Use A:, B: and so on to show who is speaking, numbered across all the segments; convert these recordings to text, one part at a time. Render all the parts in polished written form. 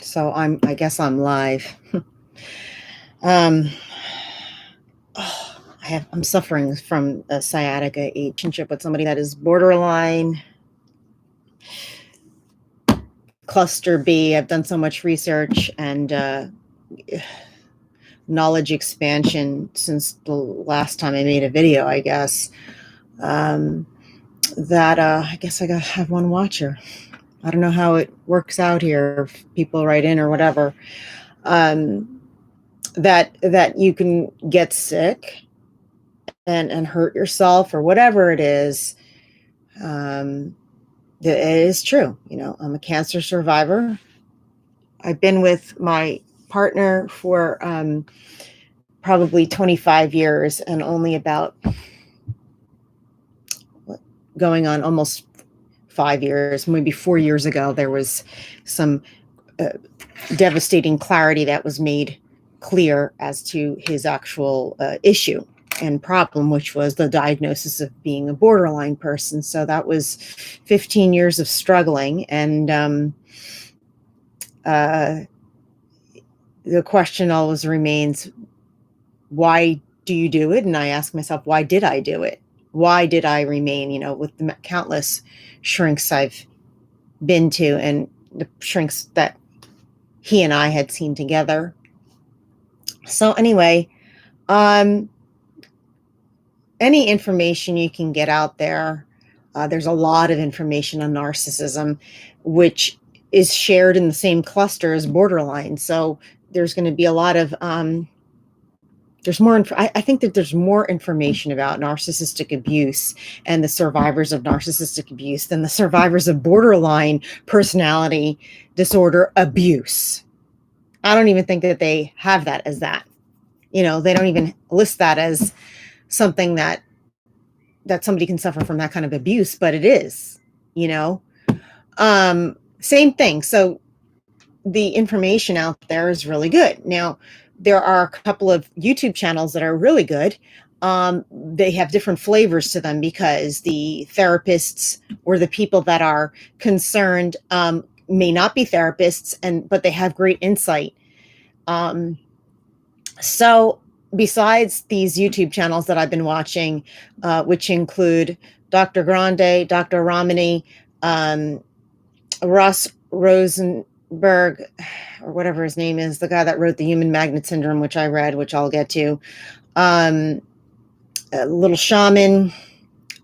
A: So I guess I'm live. um, I'm suffering from a sciatica, a relationship with somebody that is borderline cluster B. I've done so much research and knowledge expansion since the last time I made a video, I guess, that I guess I gotta have one watcher. I don't know how it works out here, if people write in or whatever. That you can get sick and hurt yourself or whatever it is. It is true. I'm a cancer survivor. I've been with my partner for probably 25 years, and only about going on almost 5 years, maybe 4 years ago, there was some devastating clarity that was made clear as to his actual issue and problem, which was the diagnosis of being a borderline person. So that was 15 years of struggling. And the question always remains, why do you do it? And I ask myself, why did I do it? Why did I remain, with the countless shrinks I've been to and the shrinks that he and I had seen together. So anyway, any information you can get out there, there's a lot of information on narcissism, which is shared in the same cluster as borderline. So there's going to be a lot of, I think that there's more information about narcissistic abuse and the survivors of narcissistic abuse than the survivors of borderline personality disorder abuse. I don't even think that they have that as that. They don't even list that as something that somebody can suffer from that kind of abuse, but it is, same thing. So the information out there is really good. Now, there are a couple of YouTube channels that are really good. They have different flavors to them because the therapists or the people that are concerned may not be therapists, but they have great insight. So besides these YouTube channels that I've been watching, which include Dr. Grande, Dr. Ramani, Ross Rosenberg, or whatever his name is, the guy that wrote The Human Magnet Syndrome, which I read, which I'll get to, Little Shaman,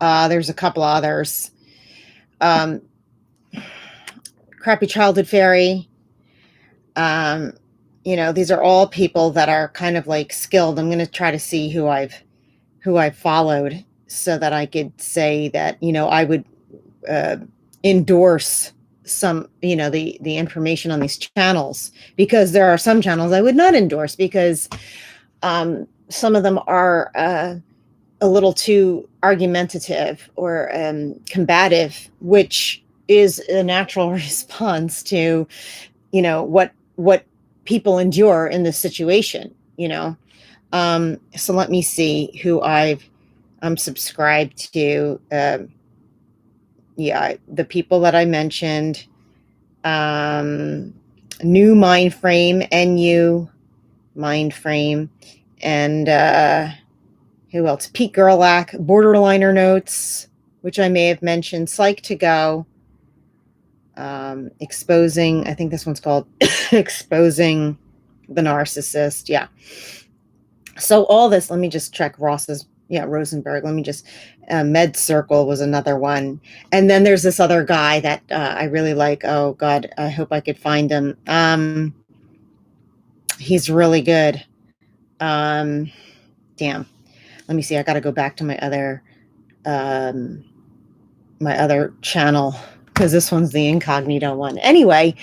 A: there's a couple others, Crappy Childhood Fairy, these are all people that are kind of like skilled. I'm going to try to see who I've followed so that I could say that, I would endorse some, the information on these channels, because there are some channels I would not endorse because some of them are a little too argumentative or combative, which is a natural response to, what people endure in this situation, so let me see who I'm subscribed to. The people that I mentioned, New Mind Frame, NU Mind Frame, and who else? Pete Gerlach, Borderliner Notes, which I may have mentioned, Psych to Go, Exposing, I think this one's called Exposing the Narcissist. Yeah. So all this, let me just check Ross's, Rosenberg. Let me just, Med Circle was another one. And then there's this other guy that I really like. Oh God, I hope I could find him. He's really good. Damn. Let me see. I got to go back to my other channel, because this one's the incognito one. Anyway,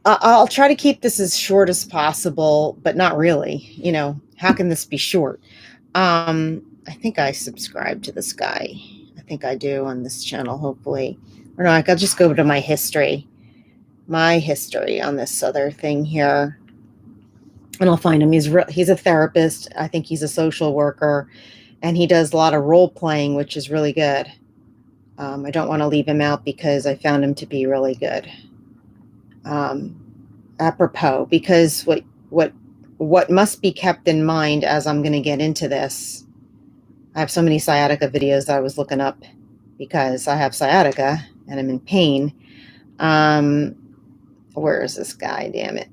A: I'll try to keep this as short as possible, but not really. How can this be short? I think I subscribe to this guy. I think I do on this channel, hopefully. Or no, I'll just go to my history on this other thing here, and I'll find him. He's a therapist. I think he's a social worker, and he does a lot of role playing, which is really good. I don't want to leave him out because I found him to be really good. apropos, because what must be kept in mind as I'm going to get into this, I have so many sciatica videos that I was looking up because I have sciatica and I'm in pain. Where is this guy? Damn it.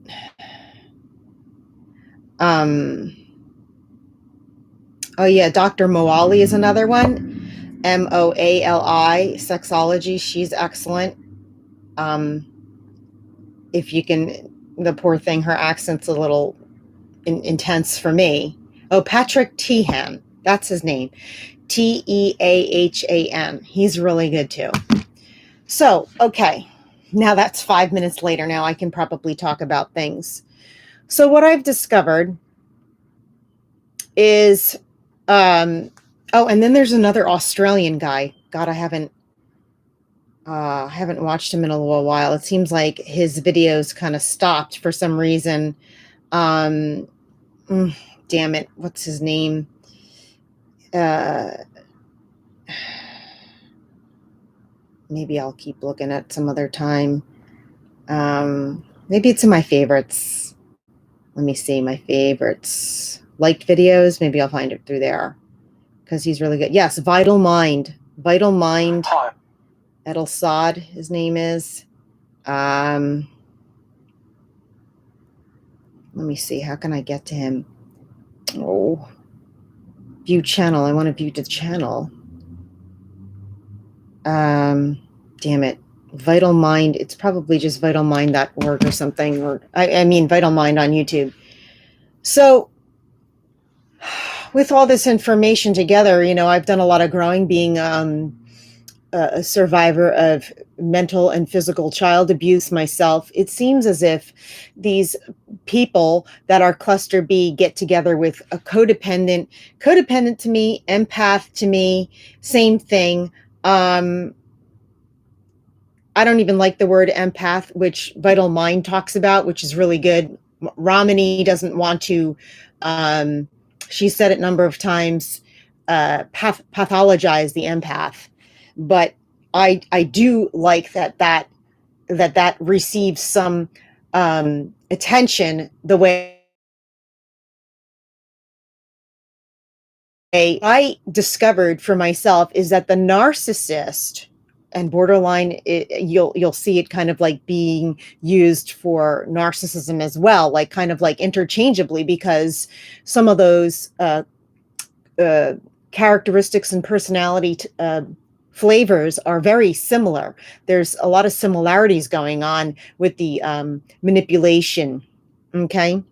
A: Oh yeah, Dr. Moali is another one. Moali, sexology. She's excellent. If you can, the poor thing, her accent's a little intense for me. Oh, Patrick Teahan. That's his name. Teahan. He's really good too. So, okay. Now that's 5 minutes later. Now I can probably talk about things. So what I've discovered is, oh, and then there's another Australian guy. God, I haven't watched him in a little while. It seems like his videos kind of stopped for some reason. Damn it. What's his name? Maybe I'll keep looking at some other time. Maybe it's in my favorites. Let me see my favorites. Liked videos. Maybe I'll find it through there because he's really good. Yes, Vital Mind. Hi. Edel Saad, his name is. Let me see. How can I get to him? Oh, view channel. I want to view the channel. Damn it. Vital Mind. It's probably just vitalmind.org or something. Or I mean, Vital Mind on YouTube. So with all this information together, I've done a lot of growing, being a survivor of mental and physical child abuse myself. It seems as if these people that are cluster B get together with a codependent to me, empath to me, same thing. I don't even like the word empath, which Vital Mind talks about, which is really good. Ramani doesn't want to, she said it a number of times, pathologize the empath. But I do like that receives some attention the way I discovered for myself is that the narcissist and borderline, you'll see it kind of like being used for narcissism as well, like kind of like interchangeably, because some of those characteristics and personality flavors are very similar. There's a lot of similarities going on with the manipulation. Okay.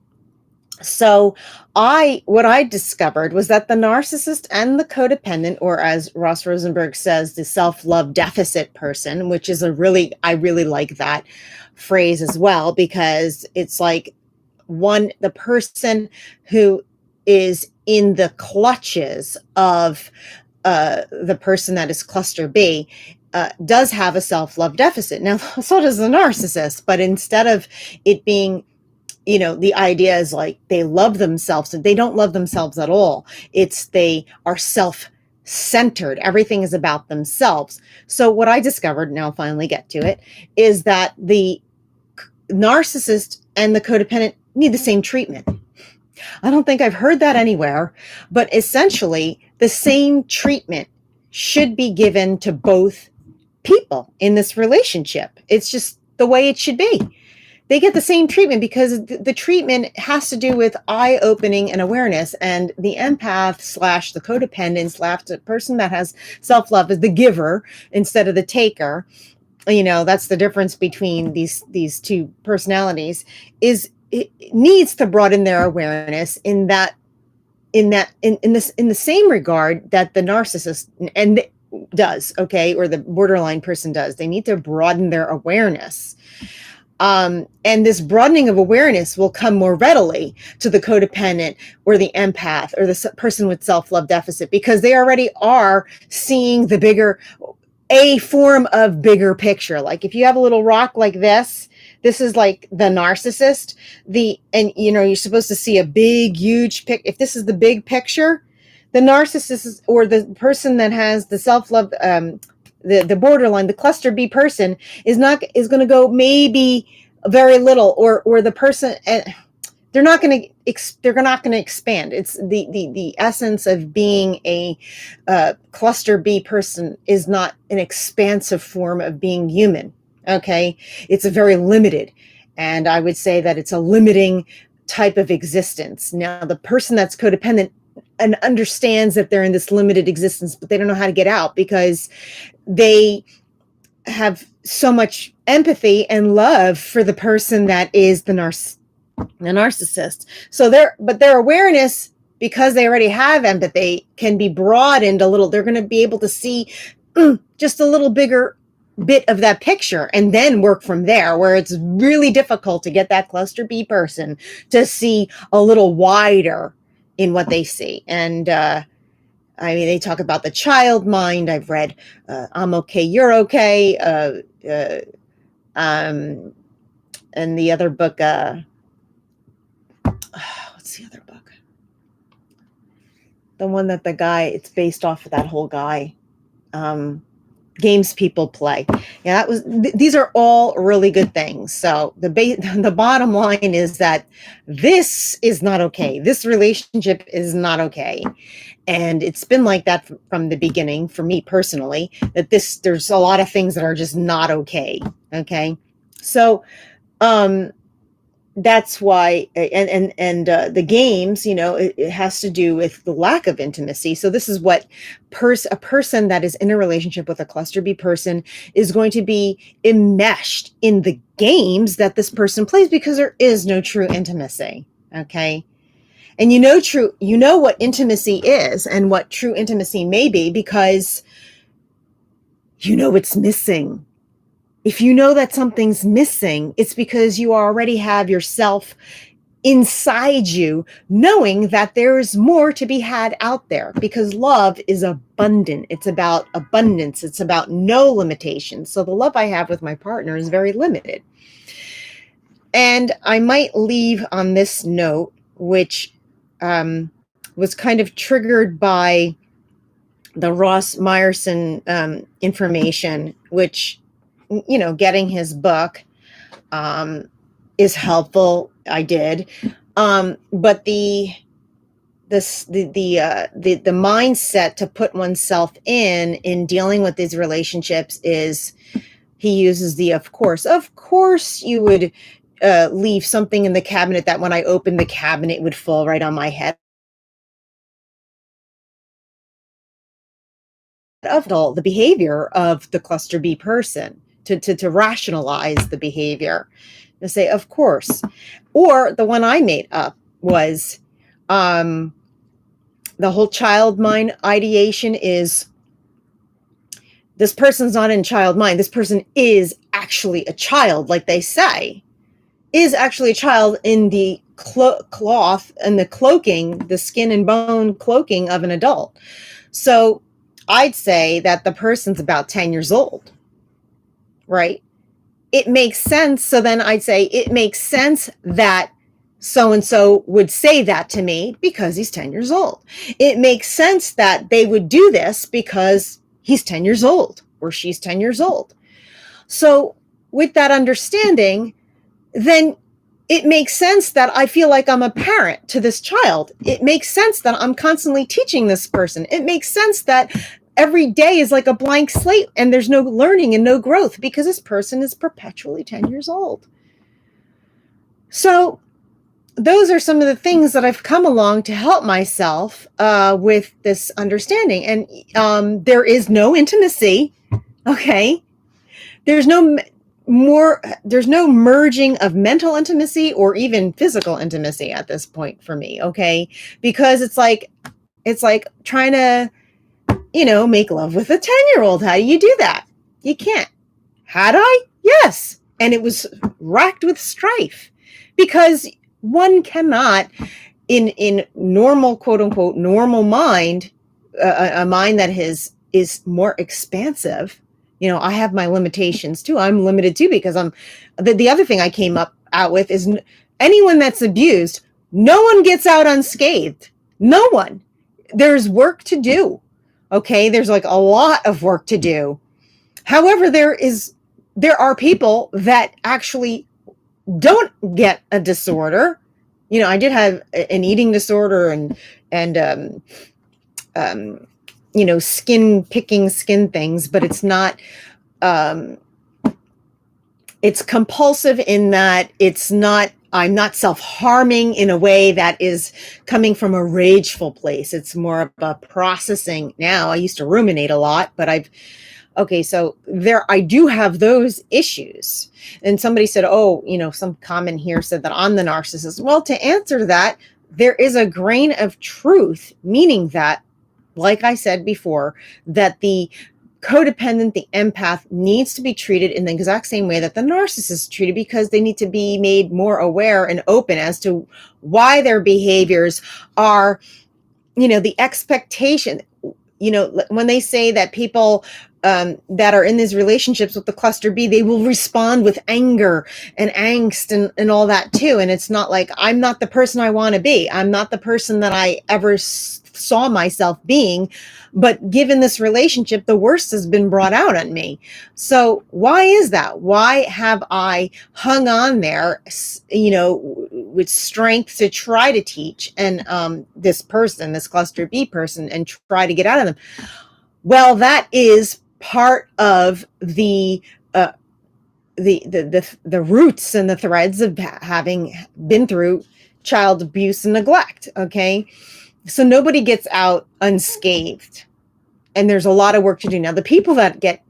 A: So what I discovered was that the narcissist and the codependent, or as Ross Rosenberg says, the self-love deficit person, which is I really like that phrase as well, because it's like the person who is in the clutches of the person that is cluster B does have a self-love deficit. Now, so does the narcissist, but instead of it being, the idea is like they love themselves, and they don't love themselves at all. They are self-centered. Everything is about themselves. So what I discovered, and I'll finally get to it, is that the narcissist and the codependent need the same treatment. I don't think I've heard that anywhere, but essentially the same treatment should be given to both people in this relationship. It's just the way it should be. They get the same treatment because the treatment has to do with eye-opening and awareness, and the empath / the codependent / the person that has self-love is the giver instead of the taker. That's the difference between these two personalities. It needs to broaden their awareness in the same regard that the narcissist does, okay, or the borderline person does. They need to broaden their awareness. And this broadening of awareness will come more readily to the codependent or the empath or the person with self-love deficit, because they already are seeing a form of bigger picture. Like if you have a little rock like this is like the narcissist, you're supposed to see a big, huge if this is the big picture, the narcissist or the person that has the self-love, the borderline, the cluster B person is going to go maybe very little, or the person, they're not going to expand. It's the essence of being a cluster B person is not an expansive form of being human. Okay, it's a very limited, and I would say that it's a limiting type of existence. Now, the person that's codependent and understands that they're in this limited existence, but they don't know how to get out because they have so much empathy and love for the person that is the narcissist. So their awareness, because they already have empathy, can be broadened a little. They're going to be able to see just a little bigger bit of that picture and then work from there, where it's really difficult to get that cluster B person to see a little wider in what they see. And I mean, they talk about the child mind. I've read I'm okay, you're okay. And the other book, what's the other book? The one that the guy, it's based off of that whole guy. Games people play. Yeah, that was. These are all really good things. So the bottom line is that this is not okay. This relationship is not okay, and it's been like that from the beginning for me personally. That there's a lot of things that are just not okay. Okay, so that's why, and the games, it has to do with the lack of intimacy. So this is what a person that is in a relationship with a cluster B person is going to be enmeshed in the games that this person plays, because there is no true intimacy. Okay. And you know what intimacy is and what true intimacy may be, because it's missing. If you know that something's missing, it's because you already have yourself inside you, knowing that there is more to be had out there, because love is abundant. It's about abundance. It's about no limitations. So the love I have with my partner is very limited. And I might leave on this note, which was kind of triggered by the Ross Meyerson information, which, getting his book is helpful. I did. But the mindset to put oneself in dealing with these relationships is, he uses of course you would leave something in the cabinet that when I opened the cabinet would fall right on my head. Of the behavior of the cluster B person, to rationalize the behavior, to say, of course. Or the one I made up was the whole child mind ideation is, this person's not in child mind. This person is actually a child, like they say, is actually a child in the cloth and the cloaking, the skin and bone cloaking of an adult. So I'd say that the person's about 10 years old, right? It makes sense. So then I'd say it makes sense that so-and-so would say that to me because he's 10 years old. It makes sense that they would do this because he's 10 years old or she's 10 years old. So with that understanding, then it makes sense that I feel like I'm a parent to this child. It makes sense that I'm constantly teaching this person. It makes sense that every day is like a blank slate and there's no learning and no growth because this person is perpetually 10 years old. So those are some of the things that I've come along to help myself with this understanding. And there is no intimacy. Okay. There's no merging of mental intimacy or even physical intimacy at this point for me. Okay. Because it's like trying to, make love with a 10-year-old. How do you do that? You can't. Had I? Yes. And it was racked with strife because one cannot in normal, quote unquote, normal mind, a mind that is more expansive. I have my limitations too. I'm limited too because the other thing I came out with is anyone that's abused, no one gets out unscathed. No one. There's work to do. Okay. There's like a lot of work to do. However, there are people that actually don't get a disorder. I did have an eating disorder and skin things, but it's not, it's compulsive in that I'm not self-harming in a way that is coming from a rageful place. It's more of a processing now. I used to ruminate a lot, but so I do have those issues. And somebody said, some comment here said that I'm the narcissist. Well, to answer that, there is a grain of truth, meaning that, like I said before, that the codependent, the empath, needs to be treated in the exact same way that the narcissist is treated, because they need to be made more aware and open as to why their behaviors are, the expectation. When they say that people that are in these relationships with the cluster B, they will respond with anger and angst and all that too. And it's not like, I'm not the person I want to be. I'm not the person that I ever saw myself being. But given this relationship, the worst has been brought out on me. So why is that? Why have I hung on there, with strength to try to teach and this cluster B person, and try to get out of them? Well, that is part of the roots and the threads of having been through child abuse and neglect. Okay, so nobody gets out unscathed, and there's a lot of work to do. Now, the people that get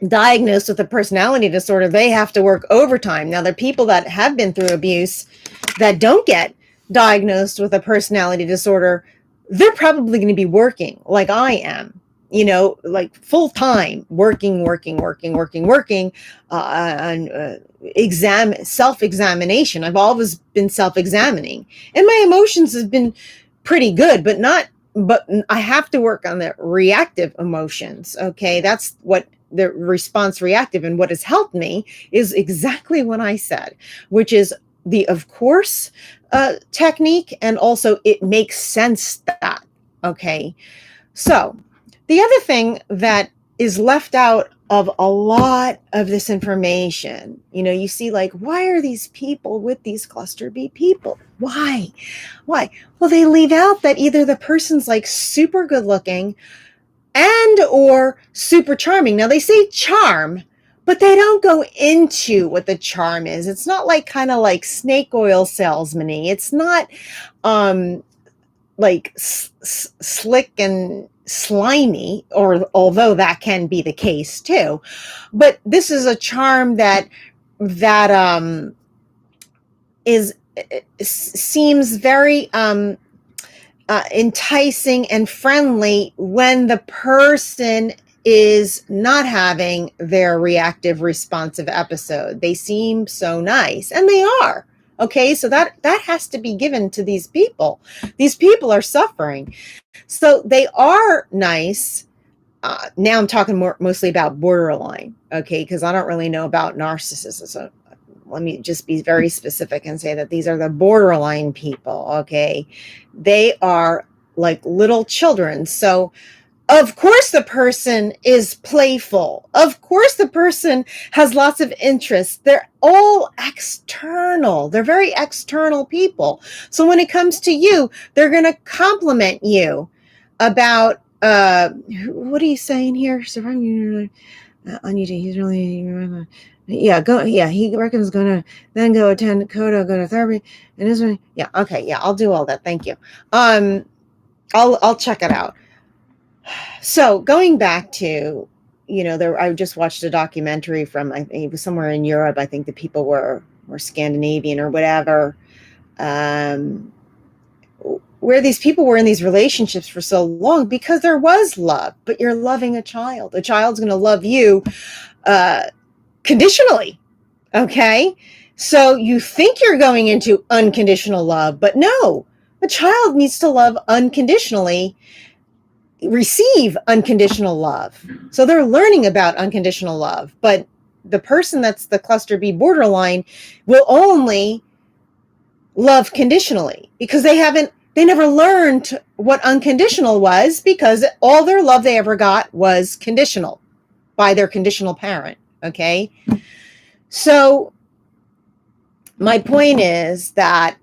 A: diagnosed with a personality disorder, they have to work overtime. Now, the people that have been through abuse that don't get diagnosed with a personality disorder, they're probably going to be working like I am, like full time, working on self-examination. I've always been self-examining, and my emotions have been pretty good, but I have to work on the reactive emotions. Okay, that's what the response reactive, and what has helped me is exactly what I said, which is the of course technique, and also it makes sense that, okay. So the other thing that is left out of a lot of this information, you see, like, why are these people with these cluster B people? Why? Well, they leave out that either the person's like super good looking and or super charming. Now, they say charm, but they don't go into what the charm is. It's not like kind of like snake oil salesman-y. It's not like slick and slimy, or although that can be the case too. But this is a charm that seems very enticing and friendly when the person is not having their reactive responsive episode. They seem so nice, and they are. Okay, so that has to be given to these people. These people are suffering. So they are nice. Now I'm talking mostly about borderline, okay, because I don't really know about narcissists. So let me just be very specific and say that these are the borderline people, okay? They are like little children. So of course the person is playful. Of course the person has lots of interests. They're all external. They're very external people. So when it comes to you, they're going to compliment you about, what are you saying here? He's really, he reckons going to then go attend Coda, go to therapy, and is I'll do all that. Thank you. I'll check it out. So going back to, I just watched a documentary from, I think it was somewhere in Europe. I think the people were Scandinavian or whatever, where these people were in these relationships for so long because there was love, but you're loving a child. A child's going to love you conditionally. Okay. So you think you're going into unconditional love, but no, a child needs to love unconditionally, receive unconditional love. So they're learning about unconditional love, but the person that's the cluster B borderline will only love conditionally because they never learned what unconditional was, because all their love they ever got was conditional by their conditional parent. Okay. So my point is that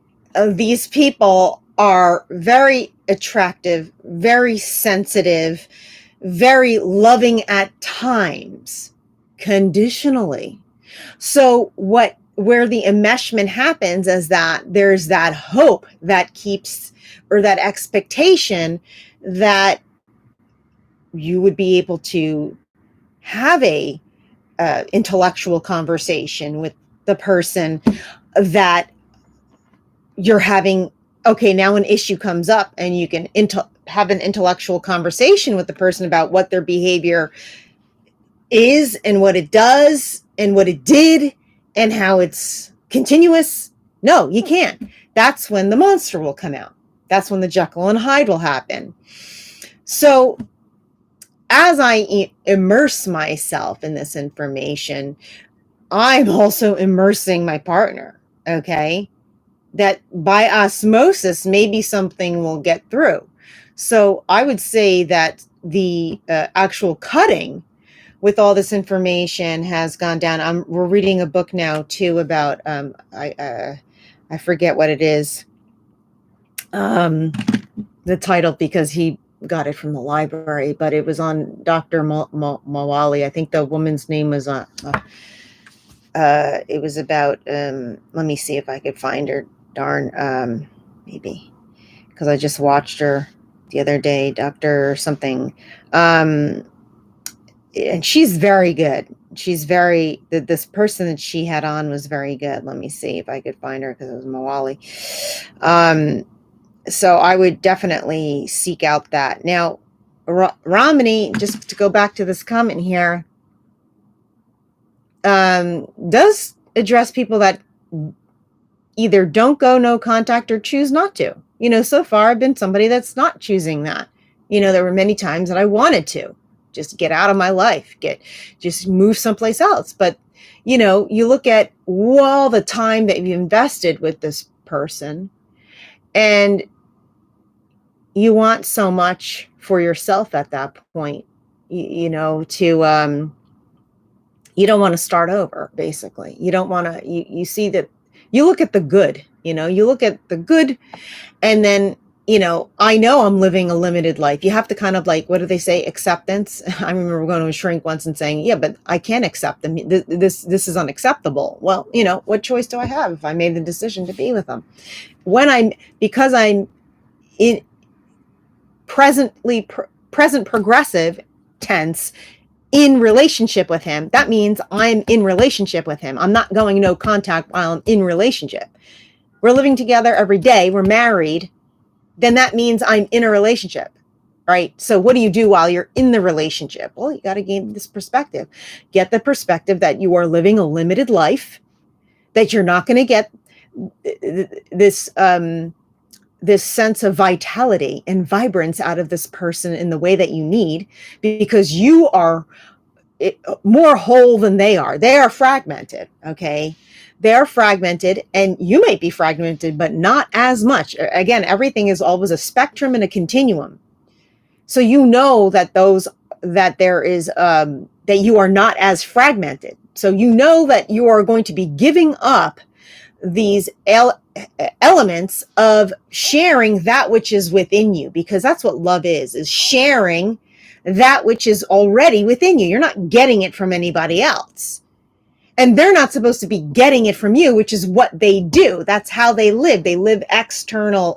A: these people are very attractive, very sensitive, very loving at times, conditionally. So where the enmeshment happens is that there's that hope that keeps, or that expectation that you would be able to have a intellectual conversation with the person that you're having. Okay, now an issue comes up and you can have an intellectual conversation with the person about what their behavior is and what it does and what it did and how it's continuous. No, you can't. That's when the monster will come out. That's when the Jekyll and Hyde will happen. So as I immerse myself in this information, I'm also immersing my partner, okay? That by osmosis, maybe something will get through. So I would say that the actual cutting with all this information has gone down. We're reading a book now too about I forget what it is, the title, because he got it from the library, but it was on Dr. Mawali. I think the woman's name was on. It was about. Let me see if I could find her. Darn, maybe because I just watched her the other day, Dr. something. And she's very good. She's very, this person that she had on was very good. Let me see if I could find her because it was Mawali. So I would definitely seek out that. Now, Romney, just to go back to this comment here, does address people that either don't go no contact or choose not to. You know, so far I've been somebody that's not choosing that. You know, there were many times that I wanted to just get out of my life, just move someplace else. But, you know, you look at all the time that you invested with this person and you want so much for yourself at that point, you know, to, you don't want to start over, basically. You don't want to, you see that, you look at the good, you know, you look at the good, and then, you know I'm living a limited life. You have to kind of like, what do they say? Acceptance. I remember going to a shrink once and saying, yeah, but I can't accept them. This is unacceptable. Well, you know, what choice do I have if I made the decision to be with them? Because I'm in present progressive tense in relationship with him, that means I'm in relationship with him. I'm not going no contact while I'm in relationship. We're living together every day. We're married. Then that means I'm in a relationship, right? So what do you do while you're in the relationship? Well, you got to gain this perspective. Get the perspective that you are living a limited life, that you're not going to get this this sense of vitality and vibrance out of this person in the way that you need, because you are more whole than they are. They are fragmented, okay? They're fragmented, and you might be fragmented, but not as much. Again, everything is always a spectrum and a continuum. So you know that there is that you are not as fragmented. So you know that you are going to be giving up these elements of sharing that which is within you, because that's what love is sharing that which is already within you. You're not getting it from anybody else. And they're not supposed to be getting it from you, which is what they do. That's how they live. They live externally,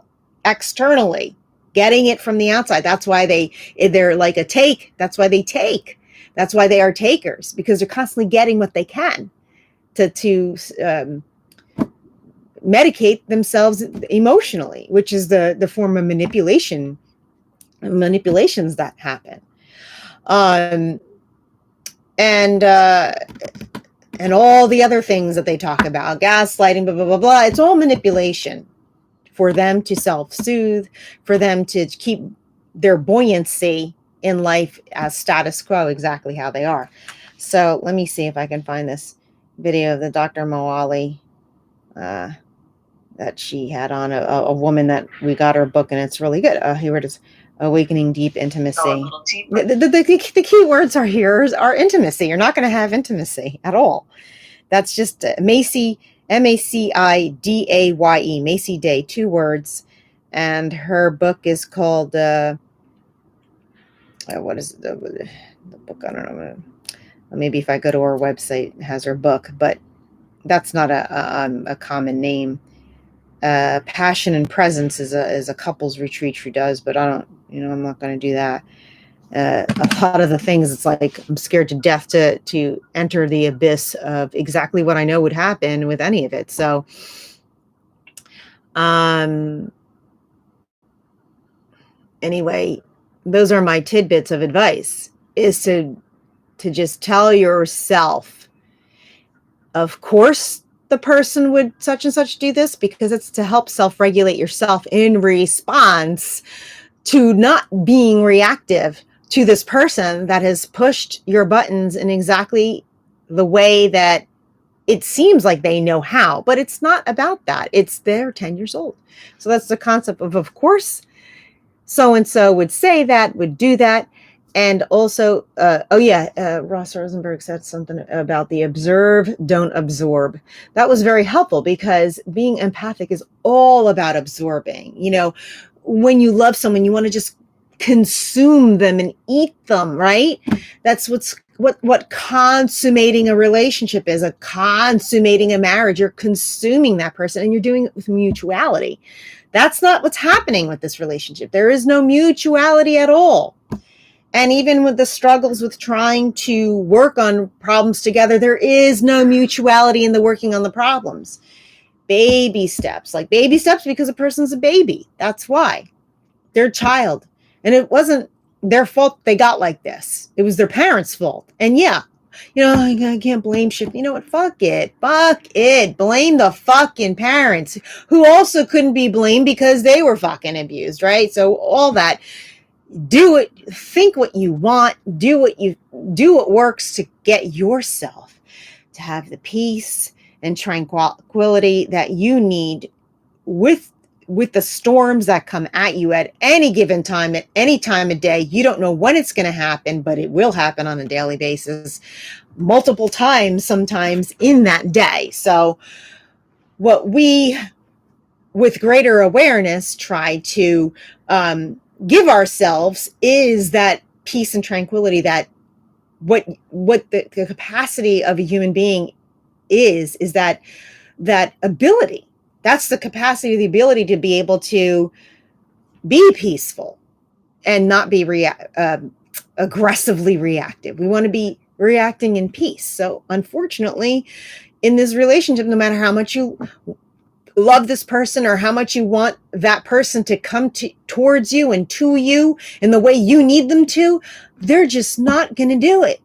A: getting it from the outside. That's why they're like a take. That's why they take. That's why they are takers, because they're constantly getting what they can to medicate themselves emotionally, which is the form of manipulations that happen. And all the other things that they talk about, gaslighting, blah, blah, blah, blah. It's all manipulation for them to self-soothe, for them to keep their buoyancy in life as status quo, exactly how they are. So let me see if I can find this video of the Dr. Mawali that she had on, a woman that we got her book, and it's really good. Here it is. Awakening Deep Intimacy. The key words are here are intimacy. You're not going to have intimacy at all. That's just Macy, Macidaye, Macy Day, 2 words. And her book is called, what is the book? I don't know. Maybe if I go to her website, it has her book, but that's not a common name. Passion and Presence is a couples retreat she does, but I don't, I'm not going to do that. A lot of the things, it's like I'm scared to death to enter the abyss of exactly what I know would happen with any of it. So, anyway, those are my tidbits of advice, is to just tell yourself, of course, the person would such and such do this, because it's to help self-regulate yourself in response to not being reactive to this person that has pushed your buttons in exactly the way that it seems like they know how, but it's not about that. It's they're 10 years old. So that's the concept of course, so-and-so would say that, would do that. And also, Ross Rosenberg said something about the observe, don't absorb. That was very helpful, because being empathic is all about absorbing. When you love someone, you want to just consume them and eat them, right? That's what consummating a relationship is, consummating a marriage. You're consuming that person, and you're doing it with mutuality. That's not what's happening with this relationship. There is no mutuality at all. And even with the struggles with trying to work on problems together, there is no mutuality in the working on the problems. Baby steps, because a person's a baby. That's why. They're a child. And it wasn't their fault they got like this. It was their parents' fault. And yeah, I can't blame shit. You know what? Fuck it. Blame the fucking parents, who also couldn't be blamed because they were fucking abused, right? So all that. Do it. Think what you want. Do what works to get yourself to have the peace and tranquility that you need with the storms that come at you at any given time, at any time of day. You don't know when it's going to happen, but it will happen on a daily basis, multiple times, sometimes in that day. So what we, with greater awareness, try to give ourselves is that peace and tranquility, that what the capacity of a human being is that ability. That's the capacity, the ability to be able to be peaceful and not be aggressively reactive. We want to be reacting in peace. So unfortunately, in this relationship, no matter how much you love this person or how much you want that person to come towards you and to you in the way you need them to, they're just not going to do it.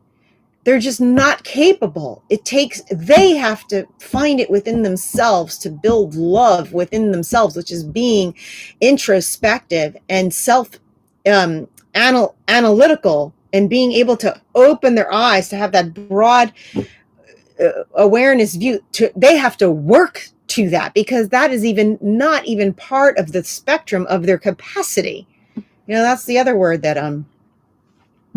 A: They're just not capable. They have to find it within themselves to build love within themselves, which is being introspective and analytical, and being able to open their eyes to have that broad awareness view. They have to work to that, because that is not even part of the spectrum of their capacity. That's the other word that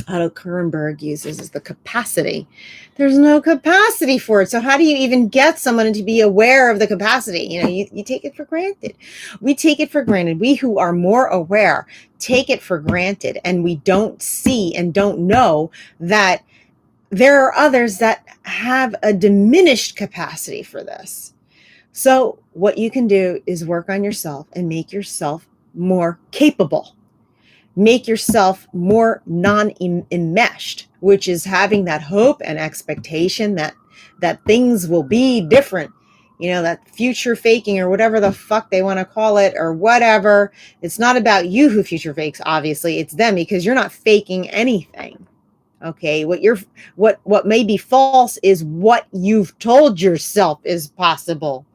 A: Otto Kernberg uses, is the capacity. There's no capacity for it. So how do you even get someone to be aware of the capacity? You take it for granted. We take it for granted. We who are more aware take it for granted, and we don't see and don't know that there are others that have a diminished capacity for this. So what you can do is work on yourself and make yourself more capable. Make yourself more non-enmeshed, which is having that hope and expectation that things will be different. That future faking, or whatever the fuck they want to call it, or whatever. It's not about you who future fakes, obviously. It's them, because you're not faking anything. Okay, what may be false is what you've told yourself is possible.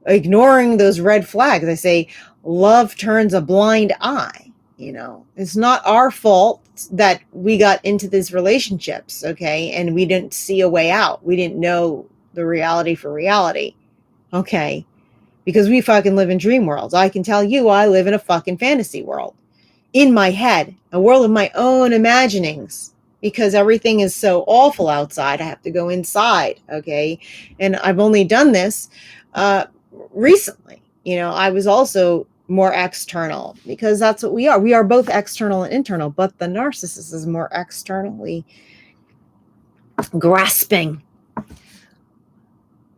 A: Ignoring those red flags. I say love turns a blind eye. It's not our fault that we got into these relationships, okay? And we didn't see a way out. We didn't know the reality for reality, okay? Because we fucking live in dream worlds. I can tell you, I live in a fucking fantasy world. In my head, a world of my own imaginings. because everything is so awful outside. I have to go inside. Okay. And I've only done this recently. I was also more external, because that's what we are. We are both external and internal, but the narcissist is more externally grasping.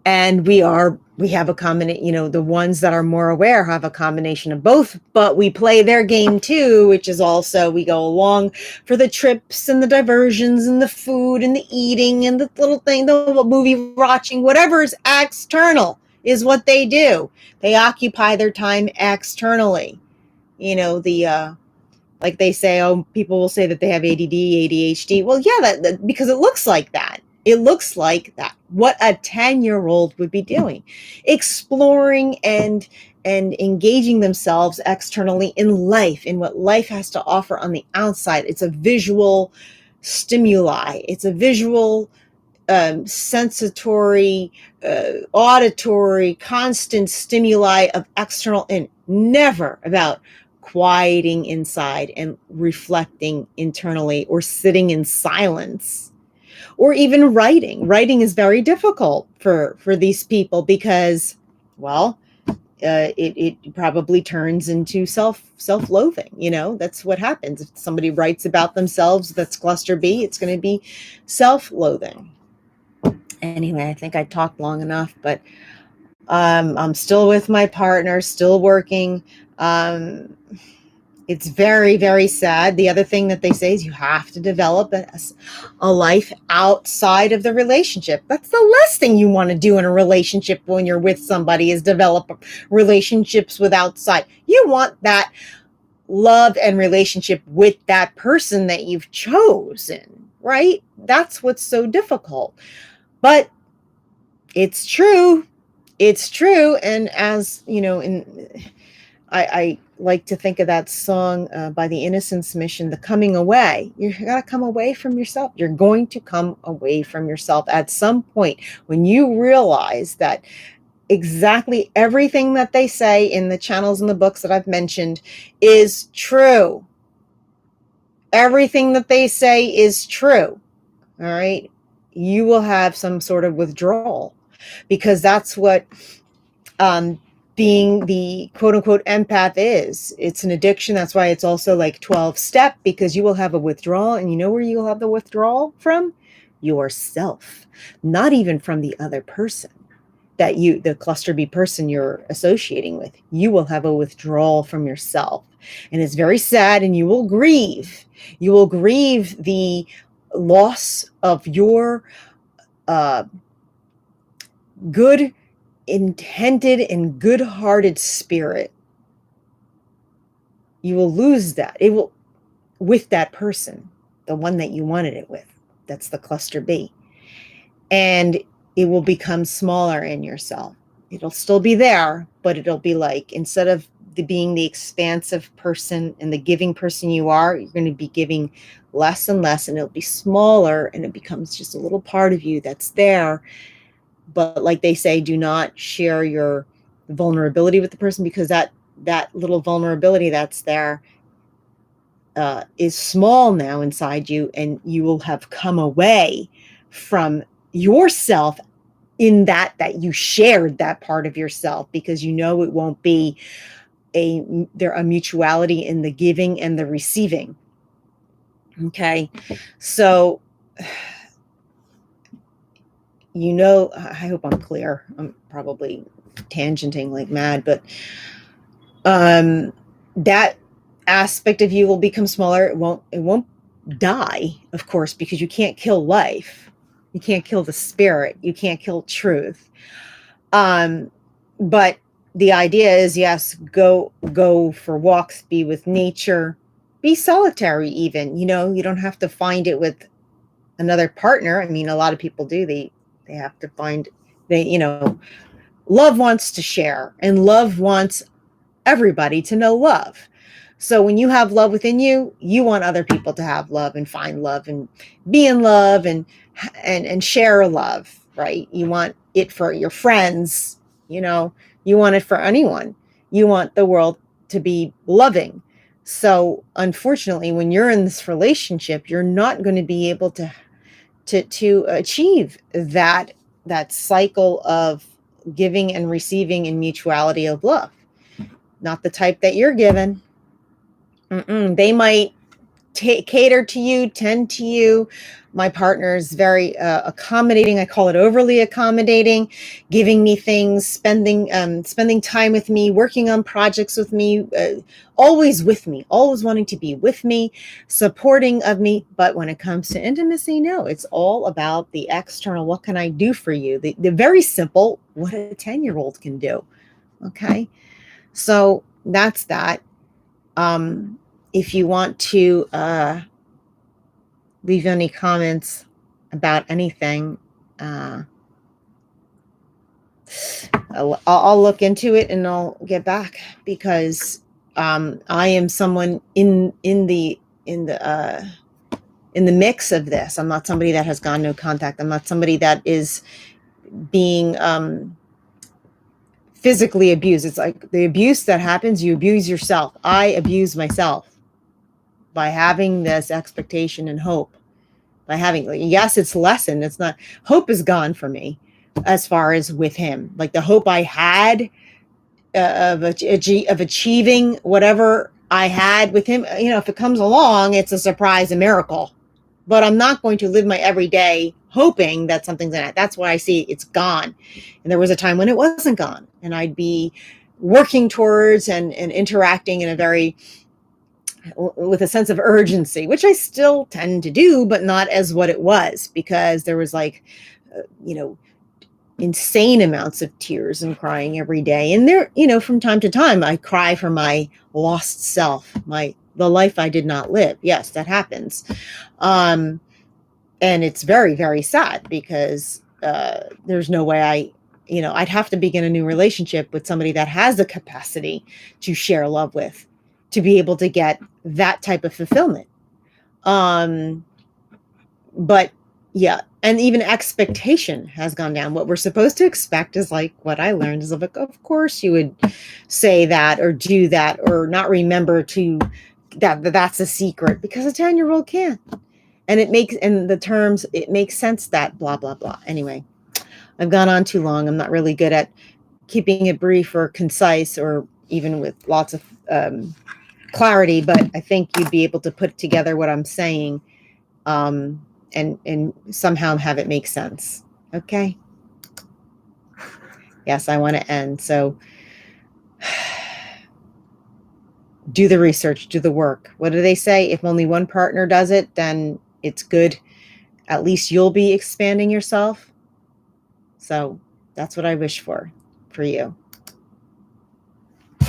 A: And we have a combination, the ones that are more aware have a combination of both, but we play their game too, which is also, we go along for the trips and the diversions and the food and the eating and the little thing, the movie watching, whatever is external is what they do. They occupy their time externally. Like they say, people will say that they have ADD, ADHD. Well, yeah, that because it looks like that. It looks like that. What a 10-year-old would be doing, exploring and engaging themselves externally in life, in what life has to offer on the outside. It's a visual stimuli. It's a visual, sensatory, auditory, constant stimuli of external, and never about quieting inside and reflecting internally, or sitting in silence, or even writing. Writing is very difficult for these people because, well, it probably turns into self-loathing. That's what happens. If somebody writes about themselves, that's cluster B, it's going to be self-loathing. Anyway, I think I talked long enough, but I'm still with my partner, still working. It's very, very sad. The other thing that they say is you have to develop a life outside of the relationship. That's the last thing you want to do in a relationship when you're with somebody, is develop relationships with outside. You want that love and relationship with that person that you've chosen, right? That's what's so difficult. But it's true. It's true. And as you know, I like to think of that song by the Innocence Mission, The Coming Away. You got to come away from yourself. You're going to come away from yourself at some point when you realize that exactly everything that they say in the channels and the books that I've mentioned is true. Everything that they say is true. All right. You will have some sort of withdrawal, because that's what being the quote unquote empath is. It's an addiction. That's why it's also like 12-step, because you will have a withdrawal, and you know where you'll have the withdrawal from? Yourself, not even from the other person the cluster B person you're associating with. You will have a withdrawal from yourself, and it's very sad, and you will grieve. You will grieve the loss of your good intended and good-hearted spirit. You will lose that. It will, with that person, the one that you wanted it with. That's the cluster B. And it will become smaller in yourself. It'll still be there, but it'll be like, instead of being the expansive person and the giving person you are, you're going to be giving less and less, and it'll be smaller, and it becomes just a little part of you that's there. But like they say, do not share your vulnerability with the person, because that little vulnerability that's there is small now inside you, and you will have come away from yourself in that you shared that part of yourself, because you know it won't be a mutuality in the giving and the receiving. Okay, so I hope I'm clear. I'm probably tangenting like mad, but that aspect of you will become smaller. It won't die, of course, because you can't kill life. You can't kill the spirit. You can't kill truth. But the idea is, yes, go for walks, be with nature, be solitary even. You don't have to find it with another partner. I mean, a lot of people do. They have to find, love wants to share, and love wants everybody to know love. So when you have love within you, you want other people to have love and find love and be in love and share love, right? You want it for your friends, you want it for anyone. You want the world to be loving. So unfortunately, when you're in this relationship, you're not going to be able to achieve that cycle of giving and receiving and mutuality of love. Not the type that you're given. They might cater to you, tend to you. My partner is very accommodating. I call it overly accommodating, giving me things, spending time with me, working on projects with me, always with me, always wanting to be with me, supporting of me. But when it comes to intimacy, no, it's all about the external. What can I do for you? The very simple, what a 10-year-old can do. Okay. So that's that. If you want to leave any comments about anything, I'll look into it and I'll get back, because I am someone in the mix of this. I'm not somebody that has gone no contact. I'm not somebody that is being physically abused. It's like the abuse that happens, you abuse yourself. I abuse myself by having this expectation and hope. By having, yes, it's lessened. It's not, hope is gone for me as far as with him. Like the hope I had of achieving whatever I had with him, if it comes along, it's a surprise, a miracle. But I'm not going to live my everyday hoping that something's in it. That's why I see it's gone. And there was a time when it wasn't gone, and I'd be working towards and interacting in a very, with a sense of urgency, which I still tend to do, but not as what it was, because there was like, insane amounts of tears and crying every day. And there, from time to time, I cry for my lost self, the life I did not live. Yes, that happens. And it's very, very sad, because there's no way I'd have to begin a new relationship with somebody that has the capacity to share love with, to be able to get that type of fulfillment. But yeah, and even expectation has gone down. What we're supposed to expect is like what I learned is like, of course you would say that or do that or not remember to that's a secret, because a 10-year-old can't. And it makes, in the terms, it makes sense that blah, blah, blah. Anyway, I've gone on too long. I'm not really good at keeping it brief or concise, or even with lots of clarity, but I think you'd be able to put together what I'm saying and somehow have it make sense. Okay. Yes, I want to end. So do the research, do the work. What do they say? If only one partner does it, then it's good. At least you'll be expanding yourself. So that's what I wish for you.